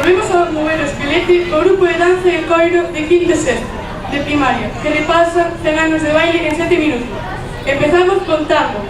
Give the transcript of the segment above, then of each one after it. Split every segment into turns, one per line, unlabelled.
Volvemos a mover o esquelete o grupo de danza e coiro de quinto e sexto, de primaria, que repasa 100 anos de baile en 7 minutos. Empezamos con tango.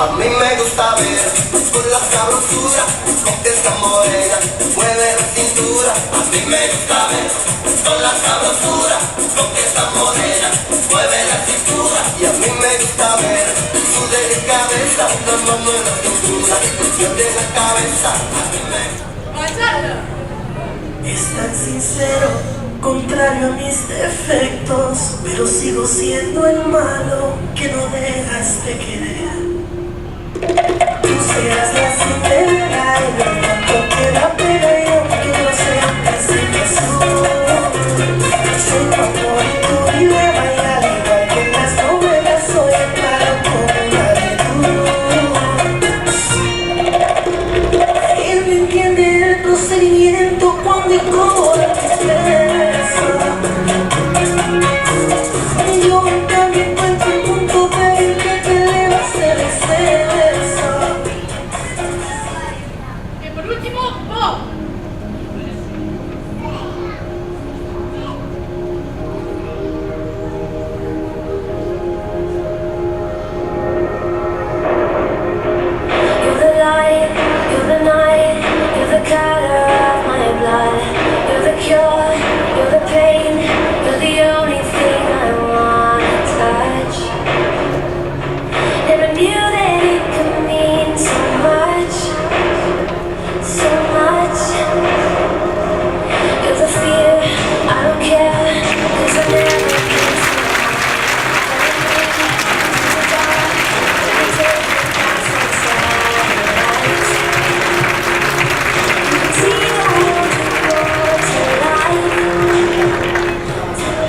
A mí me gusta ver con la sabrosura, con que esa morena mueve la cintura. A mí me gusta ver con la sabrosura, con que esa morena mueve la cintura. Y a mí me gusta ver su delicadeza, la mano en la cintura, yo de la cabeza. A mí me
¡Bachata!
Es tan sincero, contrario a mis defectos, pero sigo siendo el malo que no dejas de querer. Tú serás la Cinderela y lo tanto que la pena y aunque no sea así que soy tu amor y tu vida bailar igual que en las novelas, soy el malo como un aventura. Él me entiende el procedimiento cuando y cómo